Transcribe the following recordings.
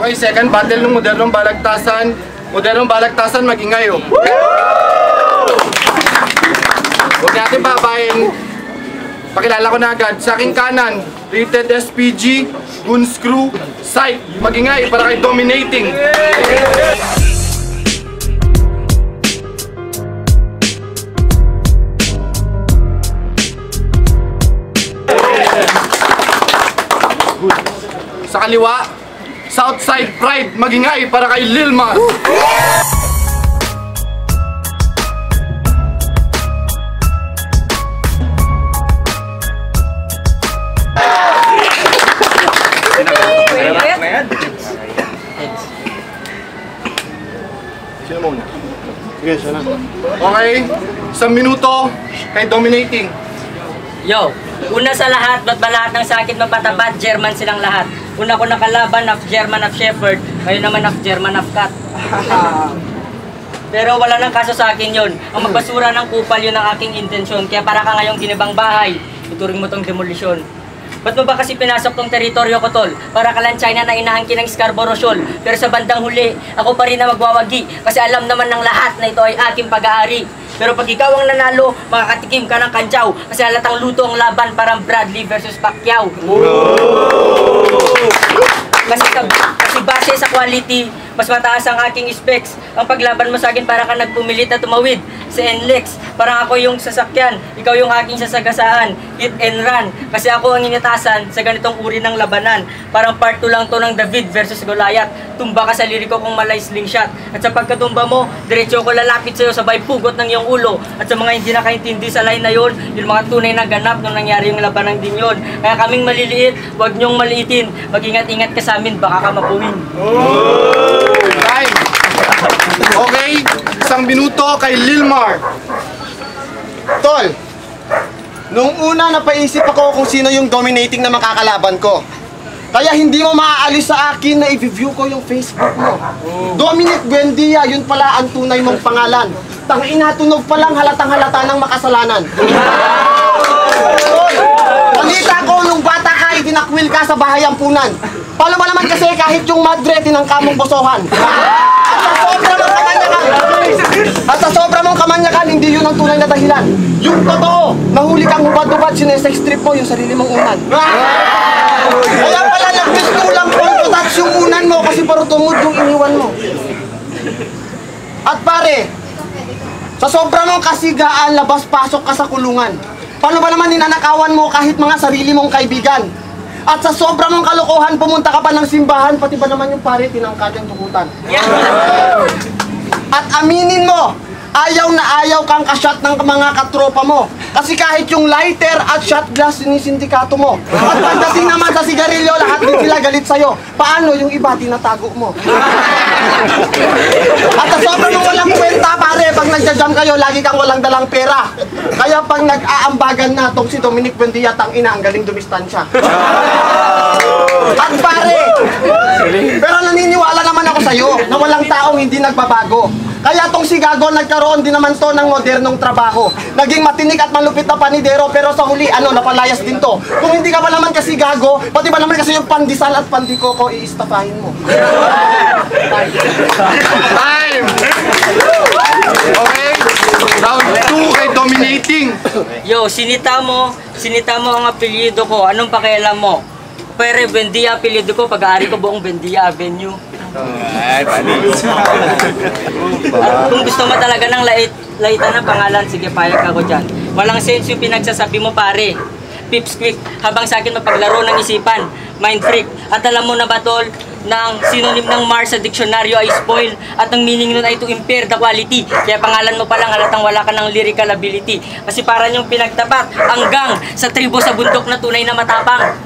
Okay, second battle ng modernong balagtasan. Modernong balagtasan, magingay oh. Huwag natin papayin. Pakilala ko na agad. Sa aking kanan, rated SPG, Goons Crew, Psych. Magingay para kay Dominating. Sa kaliwa, Southside Pride, magingay para kay Lil Mas. Sino muna? Sige, siya na. Okay, isang minuto kay Dominating. Yo, una sa lahat, ba't ba lahat ng sakit mapatapat? German silang lahat. Una ko nakalaban, half German, half Shepherd. Ngayon naman half German, half cat. Pero wala nang kaso sa akin yun. Ang magbasura ng kupal yun ang aking intensyon. Kaya para ka ngayong ginibang bahay, ituring mo tong demolisyon. Ba't mo ba kasi pinasok tong teritoryo ko, tol? Para ka lang China na inahangkin ng Scarborough Shoal. Pero sa bandang huli, ako pa rin na magwawagi. Kasi alam naman ng lahat na ito ay aking pag-aari. Pero pag ikaw ang nanalo, makakatikim ka ng kantsaw. Kasi halatang luto ang laban, parang Bradley versus Pacquiao. Kasi base sa quality, mas mataas ang aking specs. Ang paglaban mo sa akin para ka nagpumilit at tumawid sa NLEX. Parang ako yung sasakyan, ikaw yung aking sasagasaan. Hit and run, kasi ako ang initasan sa ganitong uri ng labanan. Parang part 2 lang to ng David versus Goliath. Tumba ka sa liriko kung malay slingshot. At sa pagkatumba mo, diretso ko lalapit sa'yo sabay pugot ng iyong ulo. At sa mga hindi nakaintindi sa line na yun, yung mga tunay na ganap nung nangyari yung labanan din yun. Kaya kaming maliliit, huwag niyong maliitin. Mag-ingat-ingat ka sa amin, baka ka mapuwing. Time! Okay, isang minuto kay Lilmar. Tol, nung una napaisip ako kung sino yung dominating na makakalaban ko. Kaya hindi mo maaalis sa akin na i-view ko yung Facebook mo. Dominic Buendia, yun pala ang tunay mong pangalan. Tangina, tunog pa lang halatang halata ng makasalanan. Balita ko nung bata ka, itinakwil ka sa bahay ampunan. Paano ba naman kasi kahit yung madre, tinangka mong bosohan? At sa sobra mong kamanyakan, hindi yun ang tunay na dahilan. Yung totoo, nahuli kang hubad-hubad, sinesex trip mo yung sarili mong unan. Kaya pala nagpistulang pulputats yung unan mo kasi parutungod yung iniwan mo. At pare, sa sobra mong kasigaan, labas-pasok ka sa kulungan. Paano ba naman ninanakawan mo kahit mga sarili mong kaibigan? At sa sobra mong kalokohan, pumunta ka pa ng simbahan, pati ba naman yung pare, tinangkad yung tukutan. At aminin mo, ayaw na ayaw kang kasyat ng mga katropa mo. Kasi kahit yung lighter at shot glass sinisindikato mo. At pagdating naman sa sigarilyo, lahat din sila galit sa'yo. Paano yung iba tinatago mo? At sa sobrang walang kwenta, pare, pag nagja-jam kayo, lagi kang walang dalang pera. Kaya pag nag-aambagan na tong si Dominic Buendia, tangina, ang galing dumistansya. At pare, pero naniniwala naman ako sa'yo na walang taong hindi nagbabago. Kaya tong si Gago nagkaroon din naman to ng modernong trabaho. Naging matinik at malupit na panidero, pero sa huli, napalayas din to. Kung hindi ka pa naman kasi Gago, pati ba naman kasi yung pandisal at pandikoko, iistapahin mo. Time! Okay, round 2 kay Dominating. Yo, sinita mo ang apelyido ko. Anong pakialam mo? Pero Buendia apelyido ko, pag-aari ko buong Buendia Avenue. Ay, panis. At kung gusto mo talaga ng laitan ng pangalan, sige, payag ako dyan. Walang sense yung pinagsasabi mo, pare. Pipsqueak, habang sa akin mapaglaro ng isipan. Mind freak. At alam mo na ba, tol, ng synonym ng Mars sa diksyonaryo ay spoil. At ang meaning nun ay to impair the quality. Kaya pangalan mo palang halatang wala ka ng lyrical ability. Kasi para niyong pinagtapat ang gang sa tribo sa bundok na tunay na matapang.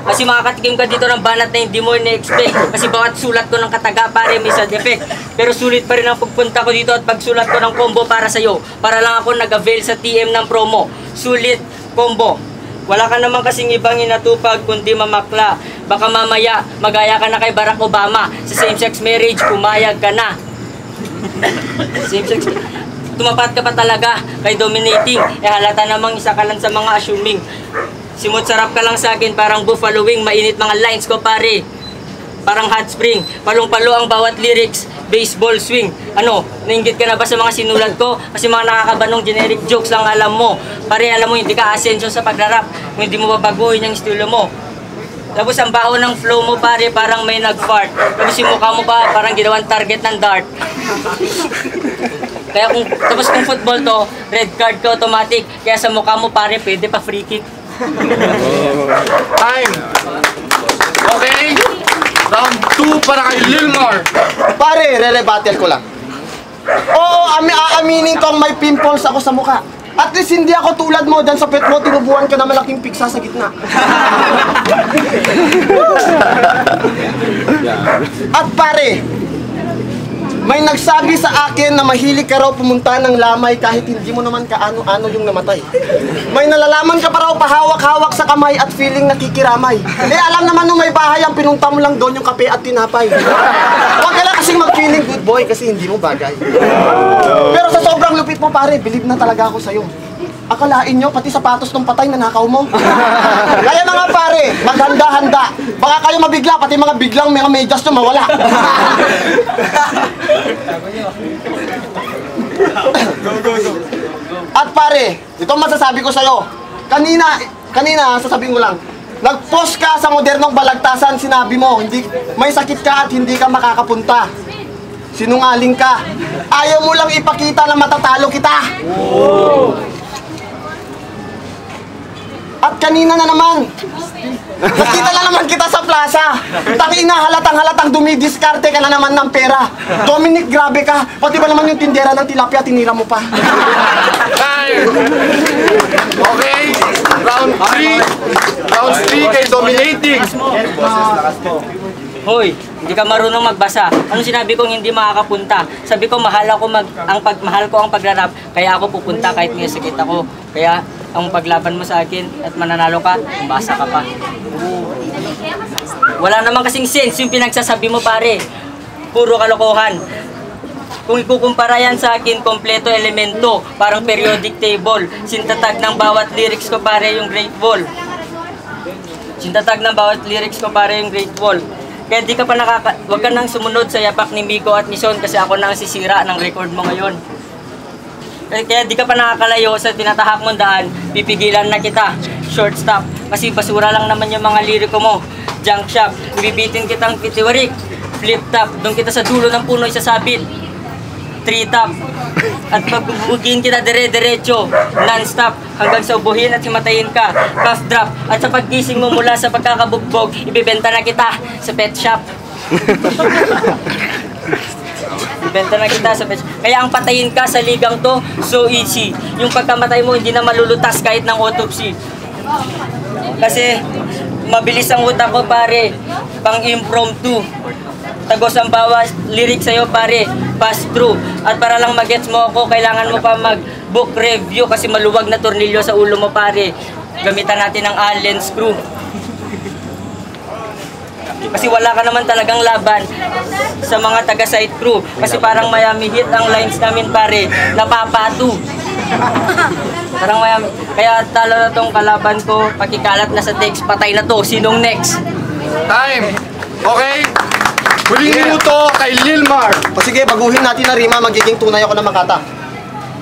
Kasi makakatikim ka dito ng banat na hindi mo ina-expect. Kasi bawat sulat ko ng kataga, pare, may side effect. Pero sulit pa rin ang pagpunta ko dito at pagsulat ko ng combo para sa'yo. Para lang ako nag-avail sa TM ng promo. Sulit, combo. Wala ka naman kasing ibang inatupag kundi mamakla. Baka mamaya, magaya ka na kay Barack Obama. Sa same-sex marriage, pumayag ka na. Same-sex tumapat ka pa talaga kay Dominating. Halata namang isa ka lang sa mga assuming. Simot sarap ka lang sa akin, parang buffalo wing, mainit mga lines ko, pare. parang hot spring. Palong-palo ang bawat lyrics, baseball swing. Ano, nainggit ka na ba sa mga sinulat ko? Kasi mga nakakabanong generic jokes lang alam mo. Pare, alam mo, hindi ka asensyo sa paglarap kung hindi mo babaguhin yung estilo mo. Tapos ang baho ng flow mo pare, parang may nag-fart. Tapos yung mukha mo pa, parang ginawang target ng dart. Kaya tapos kung football to, red card ka automatic. Kaya sa mukha mo pare, pwede pa free kick. Time. Okay. Round 2 para kay Lilmar. Pare, re-battle ko lang. Oo, aaminin kong may pimples ako sa mukha. At least hindi ako tulad mo, dyan sa pet mo, tinubuhan ka na malaking piksa sa gitna. At pare, may nagsabi sa akin na mahilig ka raw pumunta ng lamay kahit hindi mo naman kaano-ano yung namatay. May nalalaman ka pa raw pahawak-hawak sa kamay at feeling nakikiramay. Alam naman nung may bahay, ang pinunta mo lang doon yung kape at tinapay. Huwag ka lang kasing mag-feeling good boy kasi hindi mo bagay. Pero sa sobrang lupit mo pare, believe na talaga ako sa'yo. Akalain nyo, pati sapatos ng patay nanakaw mo. Kaya mga pare, maghanda-handa. Baka kayo mabigla, pati mga biglang mga medyas nyo mawala. At pare, ito masasabi ko sa'yo. Kanina, sasabihin ko lang. Nag-post ka sa modernong balagtasan, sinabi mo, may sakit ka at hindi ka makakapunta. Sinungaling ka. Ayaw mo lang ipakita na matatalo kita. At kanina na naman, nakita na naman kita sa plaza. Tangina, halatang dumidiskarte ka na naman ng pera. Dominic, grabe ka. Pati ba naman yung tindera ng tilapia, tinira mo pa. Okay, round 3. Round 3 kay Dominating. Hoy, hindi ka marunong magbasa. Anong sinabi kong hindi makakapunta? Sabi ko mahal ko ang paglarap, kaya ako pupunta kahit may sakit ako. Kaya ang paglaban mo sa akin at mananalo ka, basa ka pa. Wala naman kasing sense yung pinagsasabi mo pare. Puro kalokohan. Kung ikukumpara yan sa akin, kompleto elemento, parang periodic table. Sintatag ng bawat lyrics ko pare yung Great Wall. Sintatag ng bawat lyrics ko pare yung Great Wall. Kaya di ka pa wag ka nang sumunod sa yapak ni Miko at ni Son kasi ako na ang sisira ng record mo ngayon. Kaya di ka pa nakakalayo sa tinatahak mong daan, pipigilan na kita. Short stop. Kasi basura lang naman yung mga liriko mo. Junk shop. Ibibitin kitang pitiwarik. Flip top. Doon kita sa dulo ng puno isasabit. Tree top. At pagbubugin kita dire-diretso. Non-stop. Hanggang sa ubuhin at himatayin ka. Cuff drop. At sa paggising mo mula sa pagkakabugbog, ibibenta na kita sa pet shop. Ibenta na kita sa pet shop. Kaya ang patayin ka sa ligang to, so easy. Yung pagkamatay mo, hindi na malulutas kahit ng autopsy. Kasi mabilis ang utak ko pare. Pang impromptu. Tagos ang bawas lyrics sa'yo pare. Pass through. At para lang magets mo ako, kailangan mo pa mag-book review kasi maluwag na tornilyo sa ulo mo pare. Gamitan natin ng Allen screw. Kasi wala ka naman talagang laban sa mga taga-site crew. Kasi parang Miami Heat ang lines namin pare. Napapatu. Parang Miami. Kaya talo na tong kalaban ko. Pakikalat na sa text. Patay na to. Sinong next? Time. Okay. Huling minuto kay Lilmar. O sige, baguhin natin na rima, magiging tunay ako na Makata.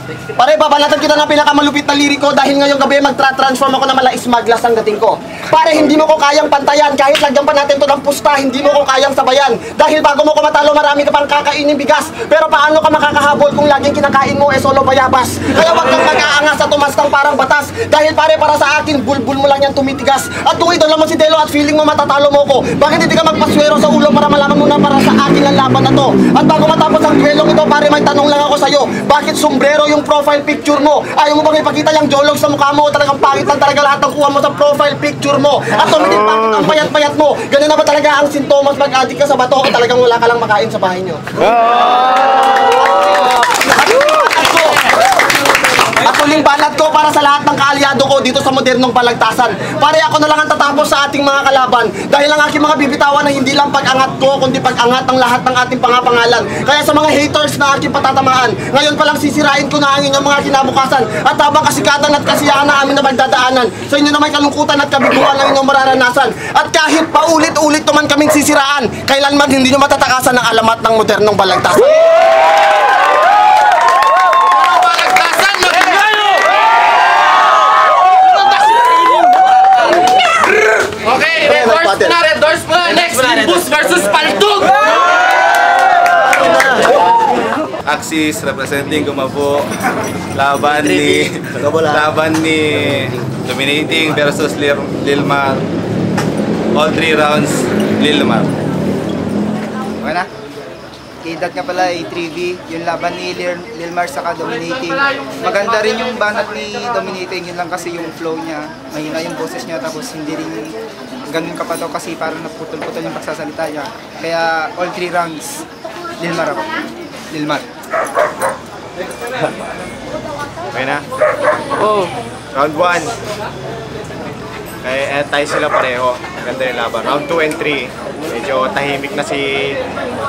Pare, babalatan kita ng pinakamalupit na liriko dahil ngayong gabi magtra-transform ako na malaismaglas ang dating ko. Pare, hindi mo ko kayang pantayan. Kahit lagyan pa natin to ng pusta, hindi mo ko kayang sabayan. Dahil bago mo ko matalo, marami ka pang kakainin bigas. Pero paano ka makakahabol kung laging kinakain mo solo bayabas? Kaya wag kang mag-aangas at tumastang parang batas. Dahil pare, para sa akin, bulbul mo lang yan tumitigas. At kung idol mo si Delo at feeling mo matatalo mo ko, bakit hindi ka magpaswero sa ulo para malaman mo na para sa akin ang laban na to? At bago matapos ang duelong ito, pare, may tanong lang ako sa'yo. Bakit sombrero yung profile picture mo? Ayaw mo bang ipakita yung jolog sa mukha mo? Talagang pangit lang talaga lahat ng kuha mo sa profile picture mo. At tumitin bakit ang payat-payat mo? Ganun na ba talaga ang sintomas pag-addict ka sa bato o talagang wala ka lang makain sa bahay nyo? At huling banat ko para sa lahat ng kaalyado ko dito sa modernong balagtasan. Pare, ako na lang ang tatapos sa ating mga kalaban dahil ang aking mga bibitawan na hindi lang pag-angat ko kundi pag-angat ng lahat ng ating pangapangalan. Kaya sa mga haters na aking patatamaan, ngayon pa lang sisirain ko na ang inyong mga kinabukasan at habang kasikatan at kasiyahan na amin na magdadaanan, sa inyo naman kalungkutan at kabiguan ang inyong mararanasan. At kahit paulit-ulit naman kaming sisiraan, kailanman hindi nyo matatakasan ang alamat ng modernong balagtasan. Okay, red doors muna. Next, Nimbus versus Paltug! Axis representing Gumapo. Laban ni Dominating versus Lilmar. All 3 rounds, Lilmar. Okay na? Kidat nga pala, A3V, yung laban ni Lilmar saka Dominating. Maganda rin yung banat ni Dominating, yun lang kasi yung flow niya. Mahina yung boses niya, tapos hindi rin ganun kapataw kasi parang naputol-putol yung pagsasalita niya. Kaya all 3 rounds, Lilmar ako. Lilmar. Okay na? Round 1. Tayo sila pareho. Ganda yung laban. Round 2 and 3. Medyo tahimik na si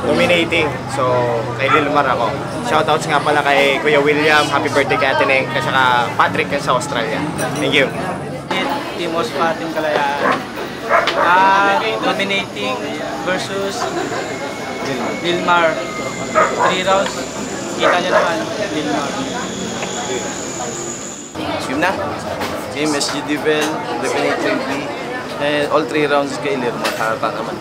Dominating. So, kay Lilmar ako. Shoutouts nga pala kay Kuya William. Happy birthday kay Ateneng. At saka Patrick sa Australia. Thank you. Timos Pating Kalayaan. Dominating versus Lilmar. 3 rounds. Kita nyo naman, Lilmar. Game na. Game SG Divel, Dominating V. And all 3 rounds kay Lilmar. Harata naman.